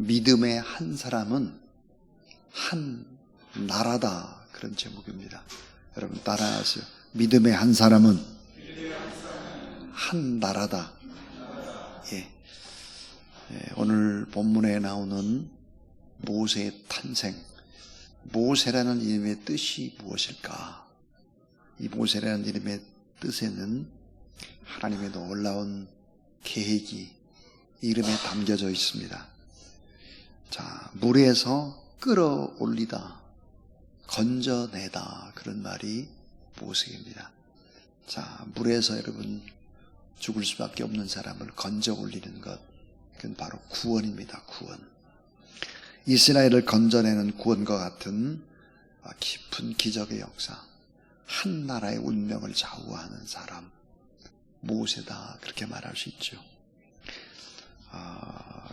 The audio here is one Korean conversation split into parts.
믿음의 한 사람은 한 나라다. 그런 제목입니다. 여러분 따라하세요. 믿음의 한 사람은 한 나라다. 예. 오늘 본문에 나오는 모세의 탄생, 모세라는 이름의 뜻이 무엇일까? 이 모세라는 이름의 뜻에는 하나님의 놀라운 계획이 이름에 담겨져 있습니다. 자, 물에서 끌어올리다, 건져내다, 그런 말이 모세입니다. 자, 물에서 여러분 죽을 수밖에 없는 사람을 건져 올리는 것, 그건 바로 구원입니다. 구원. 이스라엘을 건져내는 구원과 같은 깊은 기적의 역사, 한 나라의 운명을 좌우하는 사람, 모세다, 그렇게 말할 수 있죠.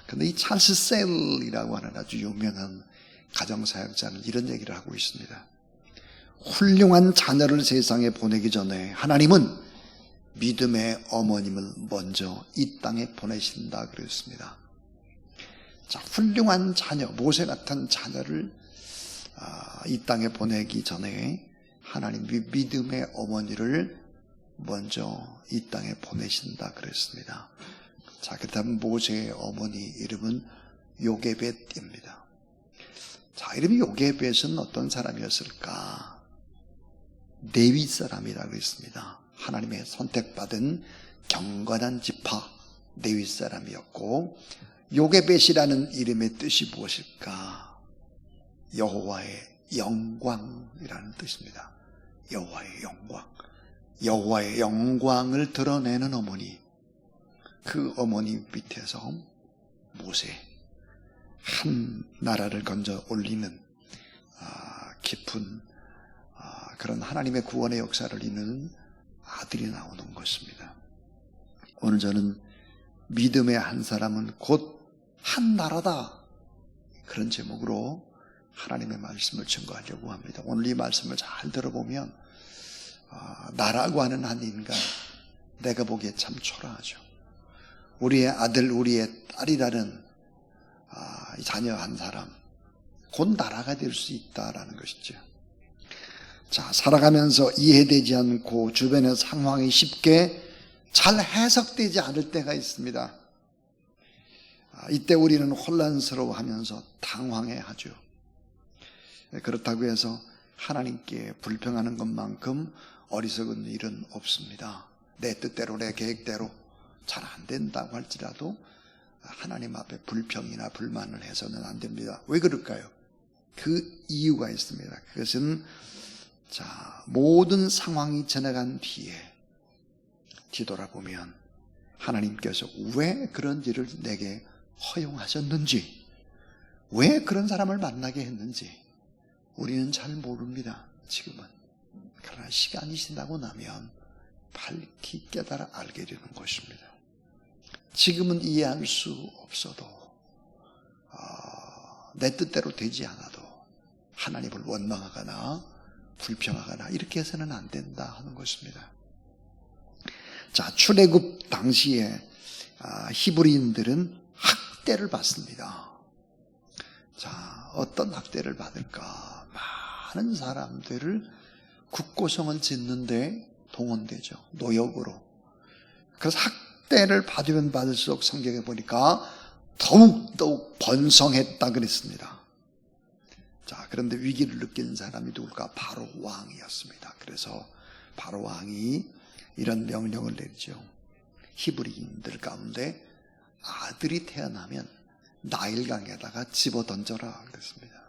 근데 이 찰스 셀이라고 하는 아주 유명한 가정사역자는 이런 얘기를 하고 있습니다. 훌륭한 자녀를 세상에 보내기 전에 하나님은 믿음의 어머님을 먼저 이 땅에 보내신다 그랬습니다. 자, 훌륭한 자녀, 모세 같은 자녀를 이 땅에 보내기 전에 하나님 믿음의 어머니를 먼저 이 땅에 보내신다 그랬습니다. 자, 그다음 모세의 어머니 이름은 요게벳입니다. 자, 이름이 요게벳은 어떤 사람이었을까? 레위 사람이라고 했습니다. 하나님의 선택받은 경건한 지파 레위 사람이었고, 요게벳이라는 이름의 뜻이 무엇일까? 여호와의 영광이라는 뜻입니다. 여호와의 영광, 여호와의 영광을 드러내는 어머니, 그 어머니 밑에서 모세, 한 나라를 건져 올리는 깊은 그런 하나님의 구원의 역사를 이루는 아들이 나오는 것입니다. 오늘 저는 믿음의 한 사람은 곧 한 나라다, 그런 제목으로 하나님의 말씀을 증거하려고 합니다. 오늘 이 말씀을 잘 들어보면 나라고 하는 한 인간, 내가 보기에 참 초라하죠. 우리의 아들, 우리의 딸이라는 자녀 한 사람, 곧 나라가 될 수 있다라는 것이죠. 자, 살아가면서 이해되지 않고 주변의 상황이 쉽게 잘 해석되지 않을 때가 있습니다. 이때 우리는 혼란스러워하면서 당황해하죠. 그렇다고 해서 하나님께 불평하는 것만큼 어리석은 일은 없습니다. 내 뜻대로, 내 계획대로 잘 안 된다고 할지라도 하나님 앞에 불평이나 불만을 해서는 안 됩니다. 왜 그럴까요? 그 이유가 있습니다. 그것은 자, 모든 상황이 지나간 뒤에 뒤돌아보면 하나님께서 왜 그런 일을 내게 허용하셨는지, 왜 그런 사람을 만나게 했는지 우리는 잘 모릅니다. 지금은. 그러나 시간이 지나고 나면 밝히 깨달아 알게 되는 것입니다. 지금은 이해할 수 없어도 내 뜻대로 되지 않아도 하나님을 원망하거나 불평하거나 이렇게 해서는 안 된다 하는 것입니다. 자, 출애굽 당시에 히브리인들은 학대를 받습니다. 자, 어떤 학대를 받을까? 많은 사람들을 국고성을 짓는데 동원되죠. 노역으로. 그래서 학대를 받으면 받을수록 성경에 보니까 더욱 번성했다 그랬습니다. 자, 그런데 위기를 느낀 사람이 누굴까? 바로 왕이었습니다. 그래서 바로 왕이 이런 명령을 내리죠. 히브리인들 가운데 아들이 태어나면 나일강에다가 집어 던져라 그랬습니다.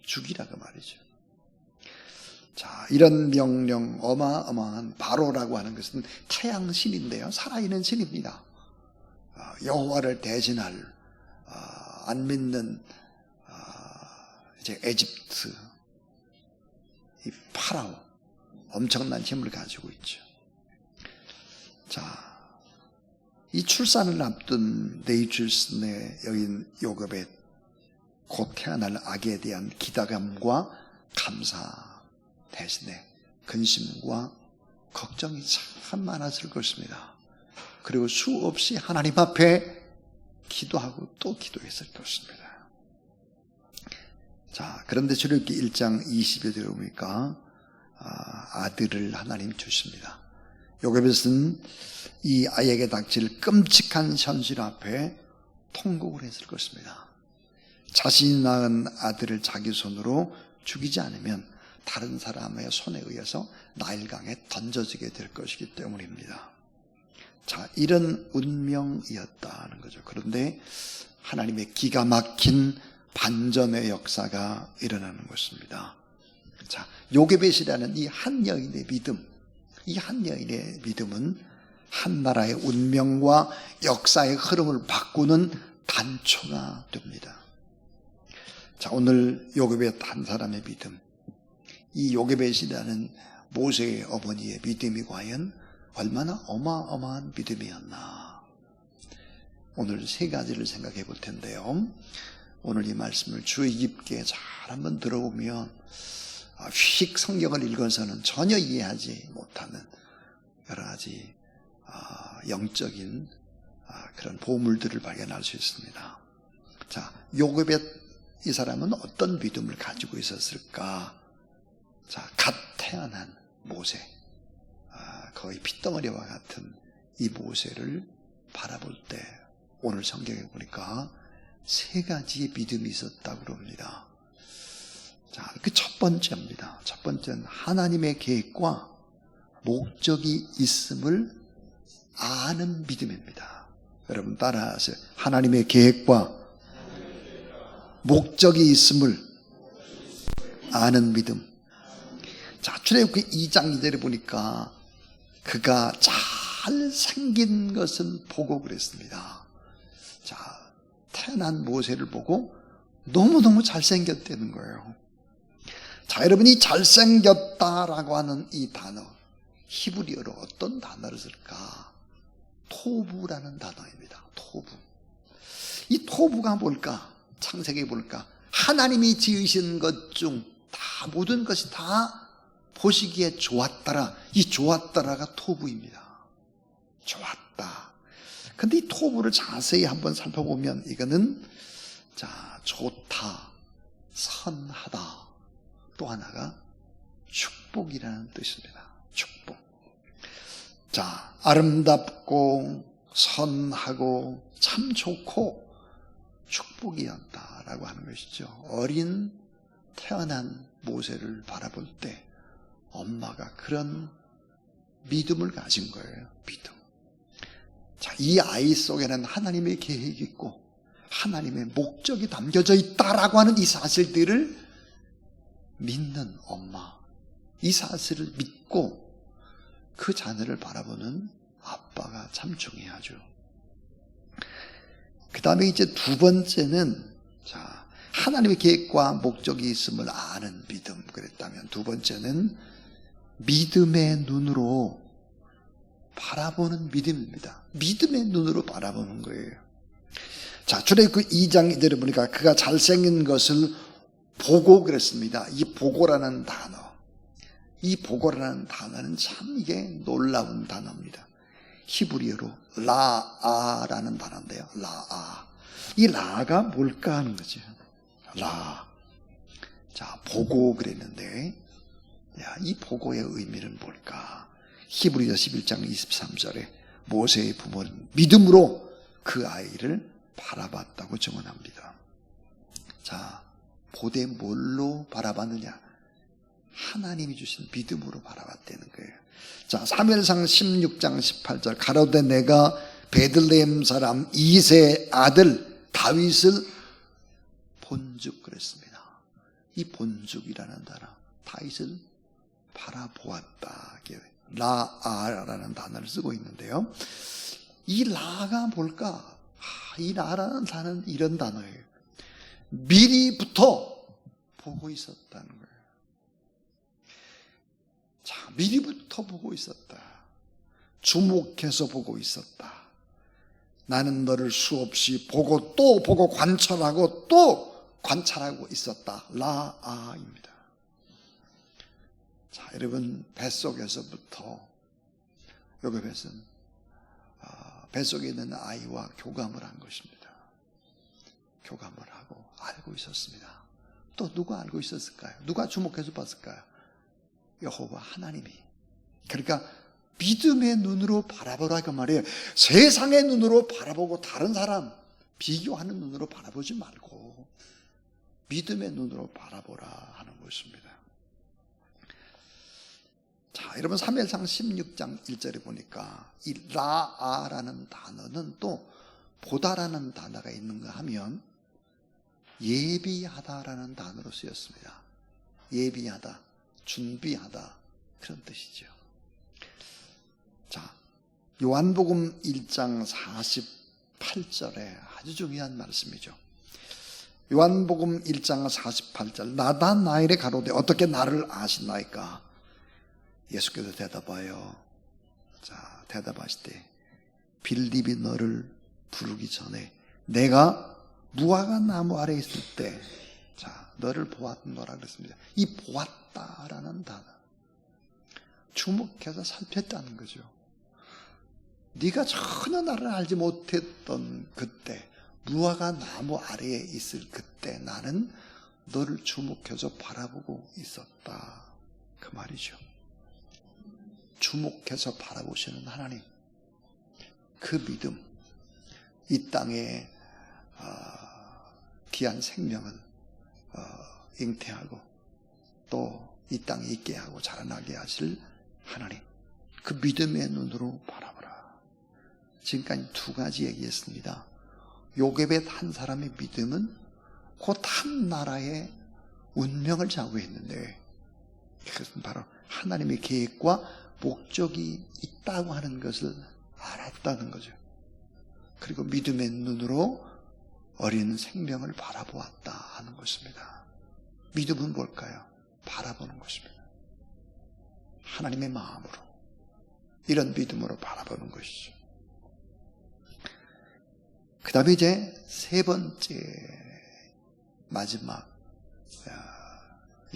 죽이라고 말이죠. 자, 이런 명령, 어마어마한 바로라고 하는 것은 태양신인데요, 살아있는 신입니다. 여호와를 대신할 안 믿는 이제 에집트, 이 파라오, 엄청난 힘을 가지고 있죠. 자, 이 출산을 앞둔 네이출스의 여인 요게벳, 곧 태어날 아기에 대한 기대감과 감사 대신에 근심과 걱정이 참 많았을 것입니다. 그리고 수없이 하나님 앞에 기도하고 또 기도했을 것입니다. 자, 그런데 출애굽기 1장 20에 들어보니까 아들을 하나님 주십니다. 요게벳은 이 아이에게 닥칠 끔찍한 현실 앞에 통곡을 했을 것입니다. 자신이 낳은 아들을 자기 손으로 죽이지 않으면 다른 사람의 손에 의해서 나일강에 던져지게 될 것이기 때문입니다. 자, 이런 운명이었다는 거죠. 그런데 하나님의 기가 막힌 반전의 역사가 일어나는 것입니다. 자, 요게벳이라는 이 한 여인의 믿음, 이 한 여인의 믿음은 한 나라의 운명과 역사의 흐름을 바꾸는 단초가 됩니다. 자, 오늘 요게벳 한 사람의 믿음, 이 요게벳이라는 모세의 어머니의 믿음이 과연 얼마나 어마어마한 믿음이었나. 오늘 세 가지를 생각해 볼 텐데요. 오늘 이 말씀을 주의 깊게 잘 한번 들어보면 휙 성경을 읽어서는 전혀 이해하지 못하는 여러 가지 영적인 그런 보물들을 발견할 수 있습니다. 자, 요게벳 이 사람은 어떤 믿음을 가지고 있었을까? 자, 갓 태어난 모세, 거의 핏덩어리와 같은 이 모세를 바라볼 때 오늘 성경에 보니까 세 가지의 믿음이 있었다고 그럽니다. 자, 그 첫 번째입니다. 첫 번째는 하나님의 계획과 목적이 있음을 아는 믿음입니다. 여러분 따라하세요. 하나님의 계획과 목적이 있음을 아는 믿음. 자, 출애굽기 2장 2절에 보니까 그가 잘 생긴 것을 보고 그랬습니다. 자, 태어난 모세를 보고 너무너무 잘생겼다는 거예요. 자, 여러분이 잘생겼다라고 하는 이 단어, 히브리어로 어떤 단어를 쓸까? 토부라는 단어입니다. 토부. 이 토부가 뭘까? 창세기에 볼까? 하나님이 지으신 것 중 다 모든 것이 다 보시기에 좋았더라. 이 좋았더라가 토부입니다. 좋았다. 근데 이 토부를 자세히 한번 살펴보면 이거는 자, 좋다, 선하다. 또 하나가 축복이라는 뜻입니다. 축복. 자, 아름답고 선하고 참 좋고 축복이었다라고 하는 것이죠. 어린 태어난 모세를 바라볼 때 엄마가 그런 믿음을 가진 거예요. 믿음. 자, 이 아이 속에는 하나님의 계획이 있고 하나님의 목적이 담겨져 있다라고 하는 이 사실들을 믿는 엄마, 이 사실을 믿고 그 자녀를 바라보는 아빠가 참 중요하죠. 그 다음에 이제 두 번째는 자, 하나님의 계획과 목적이 있음을 아는 믿음 그랬다면 두 번째는 믿음의 눈으로 바라보는 믿음입니다. 믿음의 눈으로 바라보는 거예요. 자, 출애굽기 2장 이대로 보니까 그가 잘생긴 것을 보고 그랬습니다. 이 보고라는 단어, 이 보고라는 단어는 참 이게 놀라운 단어입니다. 히브리어로 라아라는 단어인데요. 라아. 이 라가 뭘까 하는 거죠. 라. 자, 보고 그랬는데, 야, 이 보고의 의미는 뭘까? 히브리서 11장 23절에 모세의 부모는 믿음으로 그 아이를 바라봤다고 증언합니다. 자, 보되 뭘로 바라봤느냐? 하나님이 주신 믿음으로 바라봤다는 거예요. 자, 사무엘상 16장 18절 가로되 내가 베들레헴 사람 이새의 아들 다윗을 본즉 그랬습니다. 이 본죽이라는 단어, 다윗을 바라보았다. 라아라는 단어를 쓰고 있는데요. 이 라가 뭘까? 이 라라는 단어는 이런 단어예요. 미리부터 보고 있었다는 거예요. 자, 미리부터 보고 있었다. 주목해서 보고 있었다. 나는 너를 수없이 보고 또 보고 관찰하고 또 관찰하고 있었다. 라아입니다. 자, 여러분 뱃속에서부터 요게벳은 뱃속에 있는 아이와 교감을 한 것입니다. 교감을 하고 알고 있었습니다. 또 누가 알고 있었을까요? 누가 주목해서 봤을까요? 여호와 하나님이. 그러니까 믿음의 눈으로 바라보라고 말이에요. 세상의 눈으로 바라보고 다른 사람 비교하는 눈으로 바라보지 말고 믿음의 눈으로 바라보라 하는 것입니다. 자, 여러분 사무엘상 16장 1절에 보니까 이 라아라는 단어는 또 보다라는 단어가 있는가 하면 예비하다라는 단어로 쓰였습니다. 예비하다, 준비하다 그런 뜻이죠. 자, 요한복음 1장 48절에 아주 중요한 말씀이죠. 요한복음 1장 48절 나다나엘의 가로되 어떻게 나를 아시나이까? 예수께서 대답하여 자 대답하실 때 빌립이 너를 부르기 전에 내가 무화과 나무 아래에 있을 때 자 너를 보았노라 그랬습니다. 이 보았다라는 단어 주목해서 살폈다는 거죠. 네가 전혀 나를 알지 못했던 그때 무화과 나무 아래에 있을 그때 나는 너를 주목해서 바라보고 있었다 그 말이죠. 주목해서 바라보시는 하나님 그 믿음 이 땅에 귀한 생명을 잉태하고 또 이 땅에 있게 하고 자라나게 하실 하나님 그 믿음의 눈으로 바라보라. 지금까지 두 가지 얘기했습니다. 요게벳 한 사람의 믿음은 곧 한 나라의 운명을 좌우했는데 그것은 바로 하나님의 계획과 목적이 있다고 하는 것을 알았다는 거죠. 그리고 믿음의 눈으로 어린 생명을 바라보았다 하는 것입니다. 믿음은 뭘까요? 바라보는 것입니다. 하나님의 마음으로 이런 믿음으로 바라보는 것이죠. 그 다음에 이제 세 번째 마지막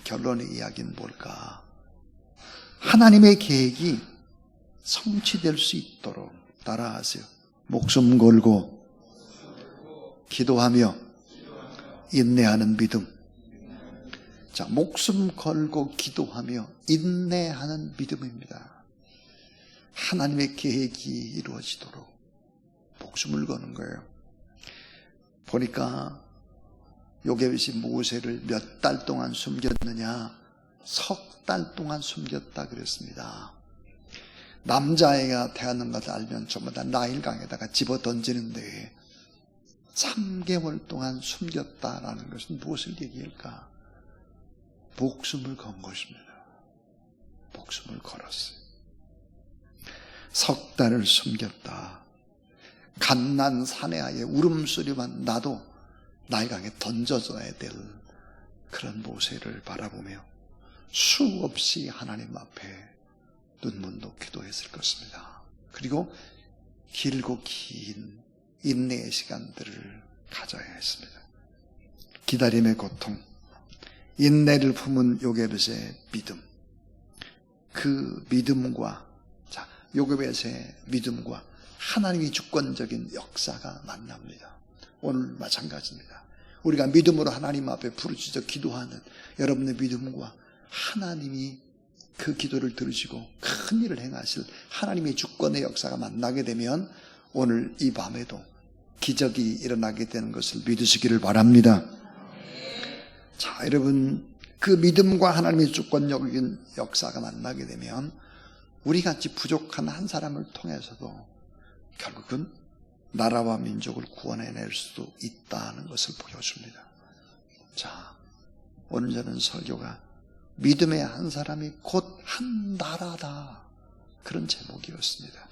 결론의 이야기는 뭘까? 하나님의 계획이 성취될 수 있도록 따라하세요. 목숨 걸고 기도하며 인내하는 믿음. 자, 목숨 걸고 기도하며 인내하는 믿음입니다. 하나님의 계획이 이루어지도록 목숨을 거는 거예요. 보니까 요게벳이 모세를 몇 달 동안 숨겼느냐? 석 달 동안 숨겼다 그랬습니다. 남자애가 태어난 것을 알면 전부 다 나일강에다가 집어 던지는데 3개월 동안 숨겼다라는 것은 무엇을 얘기할까? 목숨을 건 것입니다. 목숨을 걸었어요. 석 달을 숨겼다. 갓난 사내아이의 울음소리만 나도 나일강에 던져져야 될 그런 모세를 바라보며 수없이 하나님 앞에 눈물로 기도했을 것입니다. 그리고 길고 긴 인내의 시간들을 가져야 했습니다. 기다림의 고통, 인내를 품은 요게벳의 믿음, 그 믿음과 요게벳의 믿음과 하나님의 주권적인 역사가 만납니다. 오늘 마찬가지입니다. 우리가 믿음으로 하나님 앞에 부르짖어 기도하는 여러분의 믿음과 하나님이 그 기도를 들으시고 큰 일을 행하실 하나님의 주권의 역사가 만나게 되면 오늘 이 밤에도 기적이 일어나게 되는 것을 믿으시기를 바랍니다. 자, 여러분 그 믿음과 하나님의 주권적인 역사가 만나게 되면 우리같이 부족한 한 사람을 통해서도 결국은 나라와 민족을 구원해낼 수도 있다는 것을 보여줍니다. 자, 오늘 저는 설교가 믿음의 한 사람이 곧 한 나라다 그런 제목이었습니다.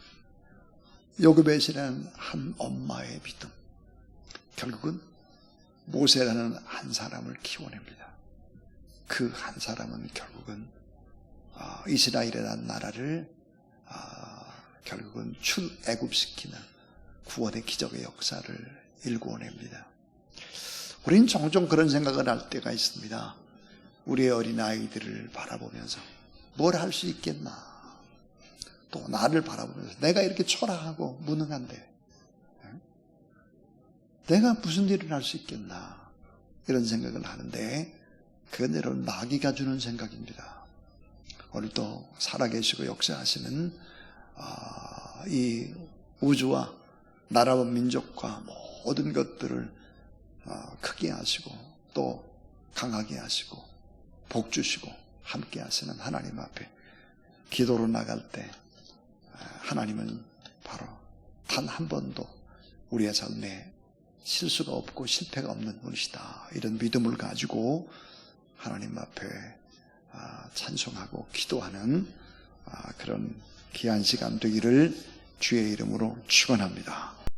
요게벳이라는 한 엄마의 믿음 결국은 모세라는 한 사람을 키워냅니다. 그 한 사람은 결국은 이스라엘이라는 나라를 결국은 출애굽시키는 구원의 기적의 역사를 일구어냅니다. 우리는 종종 그런 생각을 할 때가 있습니다. 우리의 어린아이들을 바라보면서 뭘 할 수 있겠나, 또 나를 바라보면서 내가 이렇게 초라하고 무능한데 내가 무슨 일을 할 수 있겠나 이런 생각을 하는데 그건 여러분 마귀가 주는 생각입니다. 오늘도 살아계시고 역사하시는 이 우주와 나라와 민족과 모든 것들을 크게 하시고 또 강하게 하시고 복 주시고 함께 하시는 하나님 앞에 기도로 나갈 때 하나님은 바로 단 한 번도 우리의 삶에 실수가 없고 실패가 없는 분이시다. 이런 믿음을 가지고 하나님 앞에 찬송하고 기도하는 그런 귀한 시간 되기를 주의 이름으로 축원합니다.